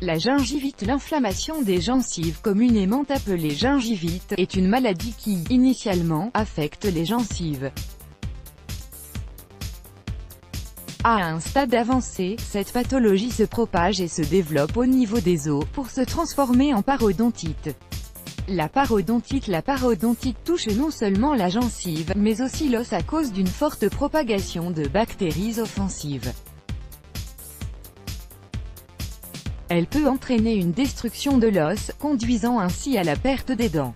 La gingivite, l'inflammation des gencives communément appelée gingivite, est une maladie qui, initialement, affecte les gencives. À un stade avancé, cette pathologie se propage et se développe au niveau des os, pour se transformer en parodontite. La parodontite touche non seulement la gencive, mais aussi l'os à cause d'une forte propagation de bactéries offensives. Elle peut entraîner une destruction de l'os, conduisant ainsi à la perte des dents.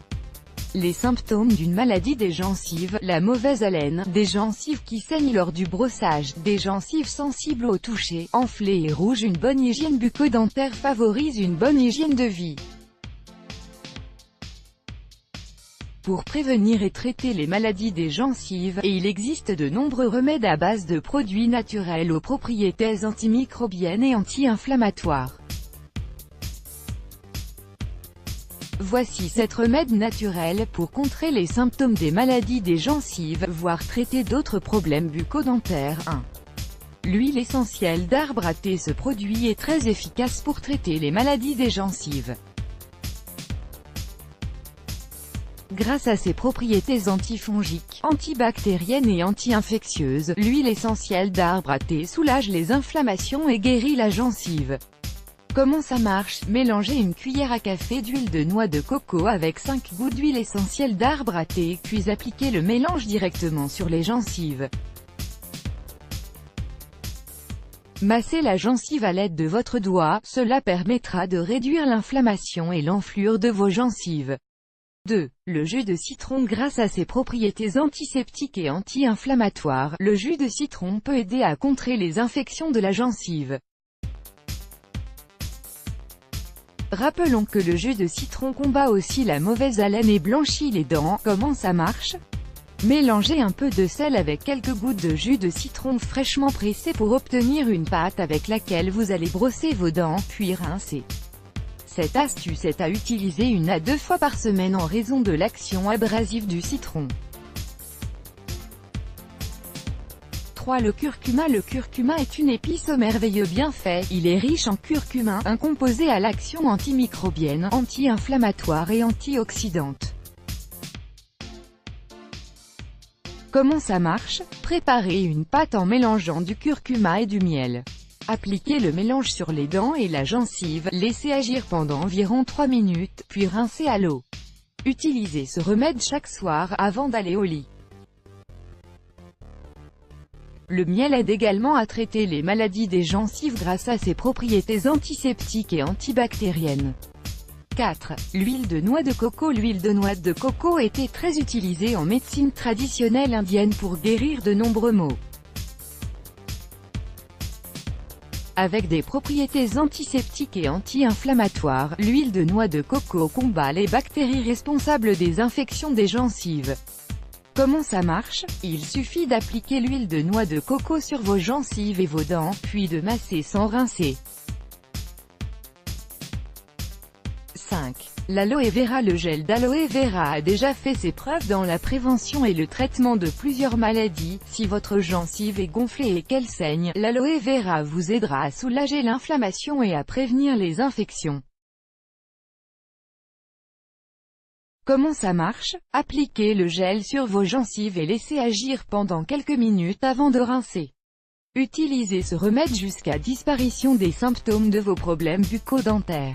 Les symptômes d'une maladie des gencives: la mauvaise haleine, des gencives qui saignent lors du brossage, des gencives sensibles au toucher, enflées et rouges. Une bonne hygiène bucco-dentaire favorise une bonne hygiène de vie. Pour prévenir et traiter les maladies des gencives, il existe de nombreux remèdes à base de produits naturels aux propriétés antimicrobiennes et anti-inflammatoires. Voici 7 remèdes naturels pour contrer les symptômes des maladies des gencives, voire traiter d'autres problèmes bucco-dentaires. 1. L'huile essentielle d'arbre à thé. Ce produit est très efficace pour traiter les maladies des gencives. Grâce à ses propriétés antifongiques, antibactériennes et anti-infectieuses, l'huile essentielle d'arbre à thé soulage les inflammations et guérit la gencive. Comment ça marche? Mélangez une cuillère à café d'huile de noix de coco avec 5 gouttes d'huile essentielle d'arbre à thé, puis appliquez le mélange directement sur les gencives. Massez la gencive à l'aide de votre doigt, cela permettra de réduire l'inflammation et l'enflure de vos gencives. 2. Le jus de citron. Grâce à ses propriétés antiseptiques et anti-inflammatoires, le jus de citron peut aider à contrer les infections de la gencive. Rappelons que le jus de citron combat aussi la mauvaise haleine et blanchit les dents. Comment ça marche? Mélangez un peu de sel avec quelques gouttes de jus de citron fraîchement pressé pour obtenir une pâte avec laquelle vous allez brosser vos dents, puis rincer. Cette astuce est à utiliser 1 à 2 fois par semaine en raison de l'action abrasive du citron. 3. Le curcuma. Le curcuma est une épice aux merveilleux bienfaits. Il est riche en curcumin, un composé à l'action antimicrobienne, anti-inflammatoire et antioxydante. Comment ça marche? Préparez une pâte en mélangeant du curcuma et du miel. Appliquez le mélange sur les dents et la gencive, laissez agir pendant environ 3 minutes, puis rincez à l'eau. Utilisez ce remède chaque soir, avant d'aller au lit. Le miel aide également à traiter les maladies des gencives grâce à ses propriétés antiseptiques et antibactériennes. 4. L'huile de noix de coco. L'huile de noix de coco était très utilisée en médecine traditionnelle indienne pour guérir de nombreux maux. Avec des propriétés antiseptiques et anti-inflammatoires, l'huile de noix de coco combat les bactéries responsables des infections des gencives. Comment ça marche? Il suffit d'appliquer l'huile de noix de coco sur vos gencives et vos dents, puis de masser sans rincer. 5. L'aloe vera. Le gel d'aloe vera a déjà fait ses preuves dans la prévention et le traitement de plusieurs maladies. Si votre gencive est gonflée et qu'elle saigne, l'aloe vera vous aidera à soulager l'inflammation et à prévenir les infections. Comment ça marche? Appliquez le gel sur vos gencives et laissez agir pendant quelques minutes avant de rincer. Utilisez ce remède jusqu'à disparition des symptômes de vos problèmes bucco-dentaires.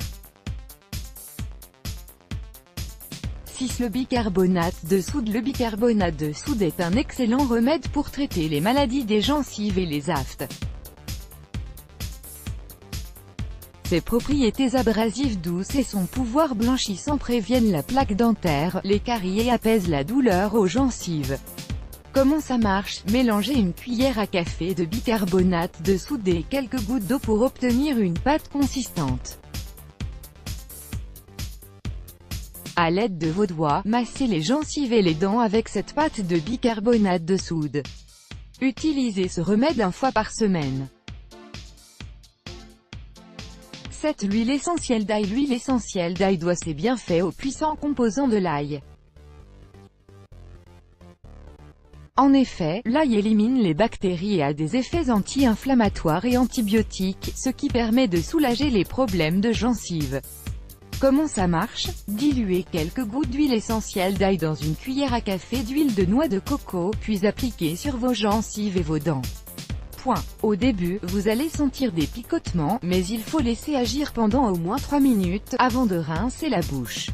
6. Le bicarbonate de soude. Le bicarbonate de soude est un excellent remède pour traiter les maladies des gencives et les aftes. Ses propriétés abrasives douces et son pouvoir blanchissant préviennent la plaque dentaire, les caries et apaisent la douleur aux gencives. Comment ça marche? Mélangez une cuillère à café de bicarbonate de soude et quelques gouttes d'eau pour obtenir une pâte consistante. À l'aide de vos doigts, massez les gencives et les dents avec cette pâte de bicarbonate de soude. Utilisez ce remède 1 fois par semaine. 7. L'huile essentielle d'ail. L'huile essentielle d'ail doit ses bienfaits aux puissants composants de l'ail. En effet, l'ail élimine les bactéries et a des effets anti-inflammatoires et antibiotiques, ce qui permet de soulager les problèmes de gencives. Comment ça marche? Diluez quelques gouttes d'huile essentielle d'ail dans une cuillère à café d'huile de noix de coco, puis appliquez sur vos gencives et vos dents. Au début, vous allez sentir des picotements, mais il faut laisser agir pendant au moins 3 minutes, avant de rincer la bouche.